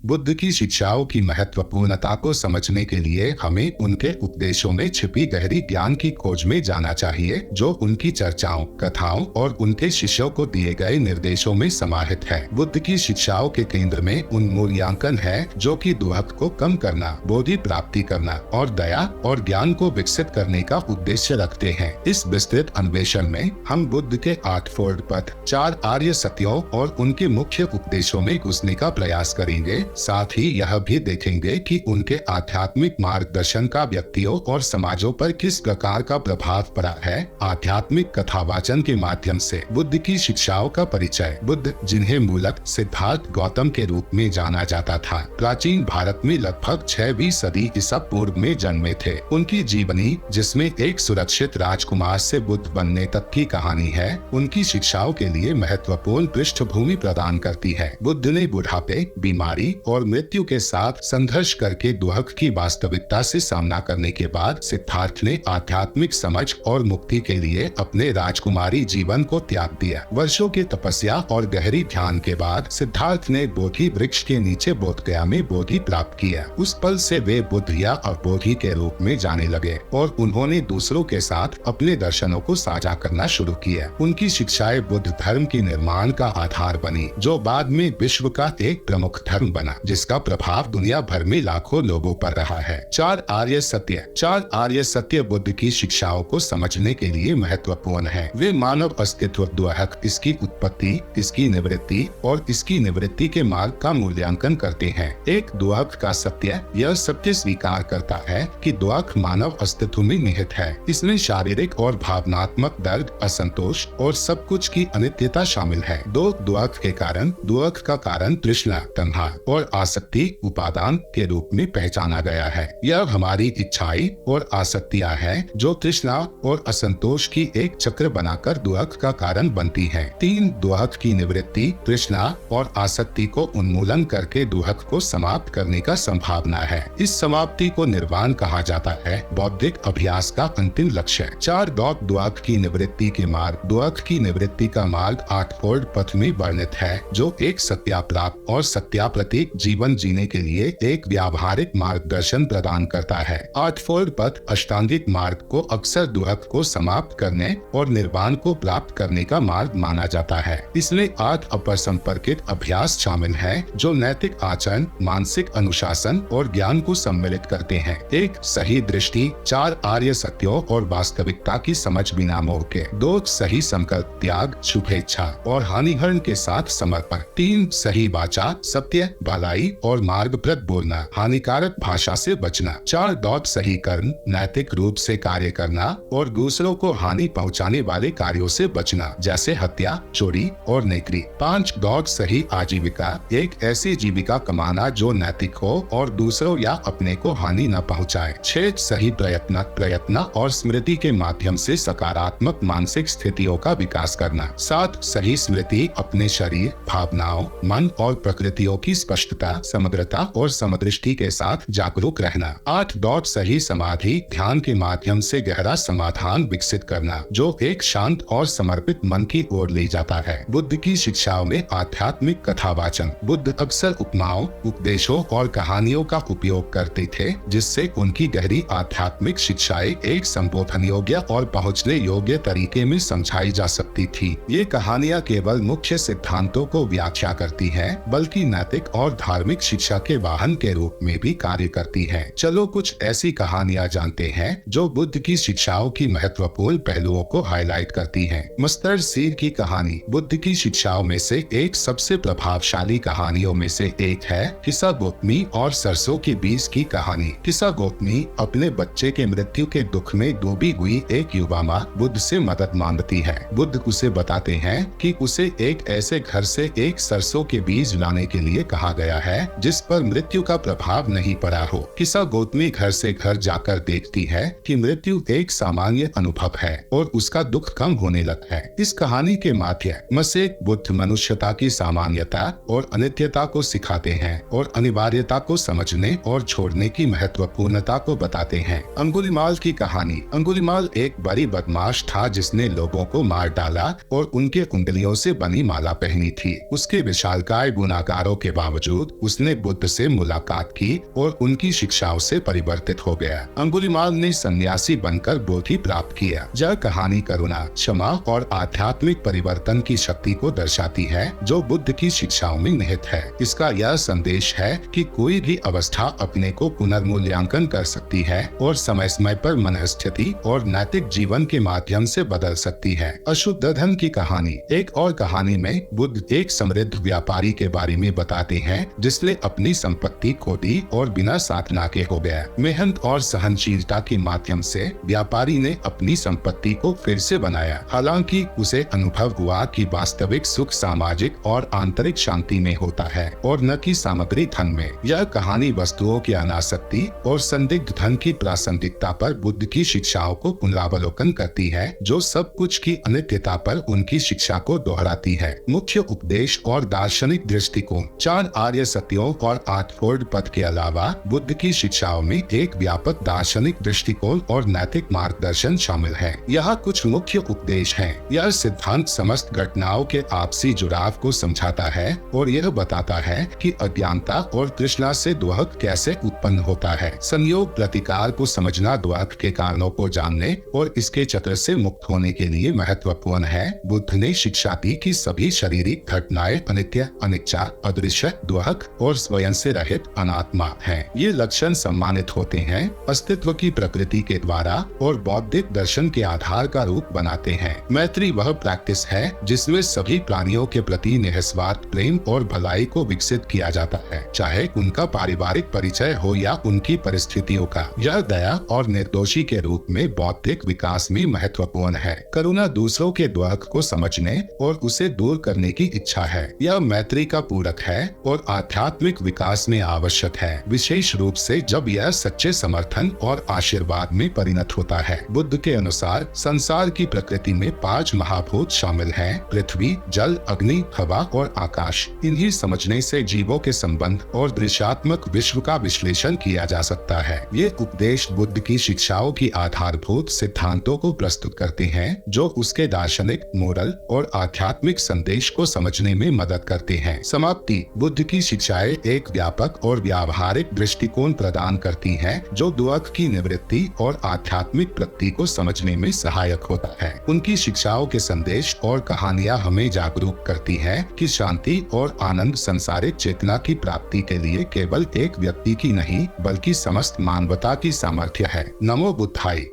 बुद्ध की शिक्षाओं की महत्वपूर्णता को समझने के लिए हमें उनके उपदेशों में छिपी गहरी ज्ञान की खोज में जाना चाहिए, जो उनकी चर्चाओं, कथाओं और उनके शिष्यों को दिए गए निर्देशों में समाहित है। बुद्ध की शिक्षाओं के केंद्र में उन्मूल्यांकन है, जो कि दुहक को कम करना, बोधि प्राप्ति करना और दया और ज्ञान को विकसित करने का उद्देश्य रखते हैं। इस विस्तृत अन्वेषण में हम बुद्ध के 8फोल्ड पथ, 4 आर्य सत्यों और उनके मुख्य उपदेशों में घुसने का प्रयास करेंगे। साथ ही यह भी देखेंगे कि उनके आध्यात्मिक मार्गदर्शन का व्यक्तियों और समाजों पर किस प्रकार का प्रभाव पड़ा है। आध्यात्मिक कथावाचन के माध्यम से बुद्ध की शिक्षाओं का परिचय। बुद्ध, जिन्हें मूलतः सिद्धार्थ गौतम के रूप में जाना जाता था, प्राचीन भारत में लगभग 6वीं सदी ईसा पूर्व में जन्मे थे। उनकी जीवनी, जिसमें एक सुरक्षित राजकुमार से बुद्ध बनने तक की कहानी है, उनकी शिक्षाओं के लिए महत्वपूर्ण पृष्ठभूमि प्रदान करती है। बुद्ध ने बुढ़ापे, बीमारी और मृत्यु के साथ संघर्ष करके दुहक की वास्तविकता से सामना करने के बाद सिद्धार्थ ने आध्यात्मिक समझ और मुक्ति के लिए अपने राजकुमारी जीवन को त्याग दिया। वर्षों की तपस्या और गहरी ध्यान के बाद सिद्धार्थ ने बोधि वृक्ष के नीचे बोधगया में बोधि प्राप्त किया। उस पल से वे बुद्ध या अबोधि के रूप में जाने लगे और उन्होंने दूसरों के साथ अपने दर्शनों को साझा करना शुरू किया। उनकी शिक्षाएं बुद्ध धर्म के निर्माण का आधार बनी, जो बाद में विश्व का एक प्रमुख धर्म बना, जिसका प्रभाव दुनिया भर में लाखों लोगों पर रहा है। 4 आर्य सत्य। 4 आर्य सत्य बुद्ध की शिक्षाओं को समझने के लिए महत्वपूर्ण है। वे मानव अस्तित्व, दुहक, इसकी उत्पत्ति, इसकी निवृत्ति और इसकी निवृत्ति के मार्ग का मूल्यांकन करते हैं। एक दुहक का सत्य यह सत्य स्वीकार करता है कि दुहक मानव अस्तित्व में निहित है। इसमें शारीरिक और भावनात्मक दर्द, असंतोष और सब कुछ की अनित्यता शामिल है। दो दुहक के कारण, दुहक का कारण तृष्णा, तन्हा और आसक्ति, उपादान के रूप में पहचाना गया है। यह हमारी इच्छाएं और आसक्तियां हैं, जो तृष्णा और असंतोष की एक चक्र बनाकर दुहक का कारण बनती हैं। 3 दुहक की निवृत्ति, तृष्णा और आसक्ति को उन्मूलन करके दुहक को समाप्त करने का संभावना है। इस समाप्ति को निर्वाण कहा जाता है, बौद्धिक अभ्यास का अंतिम लक्ष्य। 4 दुहक की निवृत्ति के मार्ग। दुहक की निवृत्ति का मार्ग 8फोल्ड पथ में वर्णित है, जो एक सत्याप्राप्त और सत्याप्रतीक जीवन जीने के लिए एक व्यावहारिक मार्गदर्शन प्रदान करता है। 8फोल्ड पथ अष्टांगिक मार्ग को अक्सर दुहक को समाप्त करने और निर्वाण को प्राप्त करने का मार्ग माना जाता है। इसमें 8 अपरसंपर्कित अभ्यास शामिल हैं, जो नैतिक आचरण, मानसिक अनुशासन और ज्ञान को सम्मिलित करते हैं। एक सही दृष्टि, 4 आर्य सत्यों और वास्तविकता की समझ बिना मोह के। 2 सही संकल्प, त्याग, शुभेच्छा और हानिहरण के साथ समर्पण। 3 सही वाचा, सत्य, भलाई और मार्गप्रद बोलना, हानिकारक भाषा से बचना। 4 सही कर्म, नैतिक रूप से कार्य करना और दूसरों को हानि पहुंचाने वाले कार्यों से बचना, जैसे हत्या, चोरी और नेकरी। 5 सही आजीविका, एक ऐसी जीविका कमाना जो नैतिक हो और दूसरों या अपने को हानि न पहुंचाए। 6 सही प्रयत्न और स्मृति के माध्यम से सकारात्मक मानसिक स्थितियों का विकास करना। 7 सही स्मृति, अपने शरीर, भावनाओं, मन और प्रकृतियों की स्पष्टता, समग्रता और समदृष्टि के साथ जागरूक रहना। 8 सही समाधि, ध्यान के माध्यम से गहरा समाधान विकसित करना, जो एक शांत और समर्पित मन की ओर ले जाता है। बुद्ध की शिक्षाओं में आध्यात्मिक कथावाचन। बुद्ध अक्सर उपमाओं, उपदेशों और कहानियों का उपयोग करते थे, जिससे उनकी गहरी आध्यात्मिक शिक्षाएं एक संबोधन योग्य और पहुंचने योग्य तरीके में समझाई जा सकती थी। ये कहानियां केवल मुख्य सिद्धांतों को व्याख्या करती हैं, बल्कि नैतिक और धार्मिक शिक्षा के वाहन के रूप में भी कार्य करती हैं। चलो कुछ ऐसी कहानियां जानते हैं जो बुद्ध की शिक्षाओं की महत्वपूर्ण पहलुओं को हाईलाइट करती हैं। मस्टर्ड सीड की कहानी। बुद्ध की शिक्षाओं में से एक सबसे प्रभावशाली कहानियों में से एक है किस्सा गौतमी और सरसों के बीज की कहानी। किस्सा गौतमी अपने बच्चे के मृत्यु के दुख में डूबी हुई एक युवा माँ बुद्ध से मदद मांगती है। बुद्ध उसे बताते हैं कि उसे एक ऐसे घर से एक सरसों के बीज लाने के लिए कहा गया है जिस पर मृत्यु का प्रभाव नहीं पड़ा हो। किस्सा गौतमी घर से घर जाकर देखती है कि मृत्यु एक सामान्य अनुभव है और उसका दुख कम होने लगता है। इस कहानी के माध्यम से बुद्ध मनुष्यता की सामान्यता और अनित्यता को सिखाते हैं और अनिवार्यता को समझने और छोड़ने की महत्वपूर्णता को बताते हैं। अंगुलीमाल की कहानी। अंगुलीमाल एक बड़ी बदमाश था जिसने लोगों को मार डाला और उनके कुंडलियों से बनी माला पहनी थी। उसके विशालकाय गुनाहगारों के बावजूद बावजूद उसने बुद्ध से मुलाकात की और उनकी शिक्षाओं से परिवर्तित हो गया। अंगुलीमाल ने सन्यासी बनकर बोधि प्राप्त किया। यह कहानी करुणा, क्षमा और आध्यात्मिक परिवर्तन की शक्ति को दर्शाती है जो बुद्ध की शिक्षाओं में निहित है। इसका यह संदेश है कि कोई भी अवस्था अपने को पुनर्मूल्यांकन कर सकती है और समय समय पर मनस्थिति और नैतिक जीवन के माध्यम से बदल सकती है। अशुद्ध धन की कहानी। एक और कहानी में बुद्ध एक समृद्ध व्यापारी के बारे में बताते हैं जिसने अपनी संपत्ति खो दी और बिना साधना के हो गया। मेहनत और सहनशीलता के माध्यम से व्यापारी ने अपनी संपत्ति को फिर से बनाया। हालांकि उसे अनुभव हुआ कि वास्तविक सुख सामाजिक और आंतरिक शांति में होता है और न कि सामग्री धन में। यह कहानी वस्तुओं की अनासक्ति और संदिग्ध धन की प्रासंगिकता पर बुद्ध की शिक्षाओं को पुनरावलोकन करती है जो सब कुछ की अनित्यता पर उनकी शिक्षा को दोहराती है। मुख्य उपदेश और दार्शनिक दृष्टिकोण। 4 आर्य सत्यों और 8 फोर्ड पथ के अलावा बुद्ध की शिक्षाओं में एक व्यापक दार्शनिक दृष्टिकोण और नैतिक मार्गदर्शन शामिल है। यहाँ कुछ मुख्य उपदेश हैं। यह सिद्धांत समस्त घटनाओं के आपसी जुड़ाव को समझाता है और यह बताता है कि अज्ञानता और तृष्णा से दुख कैसे उत्पन्न होता है। संयोग प्रतिकार को समझना दुख के कारणों को जानने और इसके चक्र से मुक्त होने के लिए महत्वपूर्ण है। बुद्ध ने शिक्षा दी कि सभी शारीरिक घटनाएं अनित्य, अनिच्छा, अदृश्य, दुख और स्वयं से रहित अनात्मा हैं। ये लक्षण सम्मानित होते हैं, अस्तित्व की प्रकृति के द्वारा और बौद्धिक दर्शन के आधार का रूप बनाते हैं। मैत्री वह प्रैक्टिस है जिसमें सभी प्राणियों के प्रति निस्वार्थ प्रेम और भलाई को विकसित किया जाता है, चाहे उनका पारिवारिक परिचय हो या उनकी परिस्थितियों का। यह दया और निर्दोषी के रूप में बौद्धिक विकास में महत्वपूर्ण है। करुणा दूसरों के दुख को समझने और उसे दूर करने की इच्छा है। यह मैत्री का पूरक है और आध्यात्मिक विकास में आवश्यक है, विशेष रूप से जब यह सच्चे समर्थन और आशीर्वाद में परिणत होता है। बुद्ध के अनुसार संसार की प्रकृति में 5 महाभूत शामिल हैं: पृथ्वी, जल, अग्नि, हवा और आकाश। इन्हीं समझने से जीवों के संबंध और दृश्यात्मक विश्व का विश्लेषण किया जा सकता है। ये उपदेश बुद्ध की शिक्षाओं की आधारभूत सिद्धांतों को प्रस्तुत करते हैं जो उसके दार्शनिक, मोरल और आध्यात्मिक संदेश को समझने में मदद करते हैं। समाप्ति। बुद्ध की शिक्षाएं एक व्यापक और व्यावहारिक दृष्टिकोण प्रदान करती हैं जो दुख की निवृत्ति और आध्यात्मिक प्रगति को समझने में सहायक होता है। उनकी शिक्षाओं के संदेश और कहानियां हमें जागरूक करती हैं कि शांति और आनंद संसारिक चेतना की प्राप्ति के लिए केवल एक व्यक्ति की नहीं बल्कि समस्त मानवता की सामर्थ्य है। नमो बुद्धाय।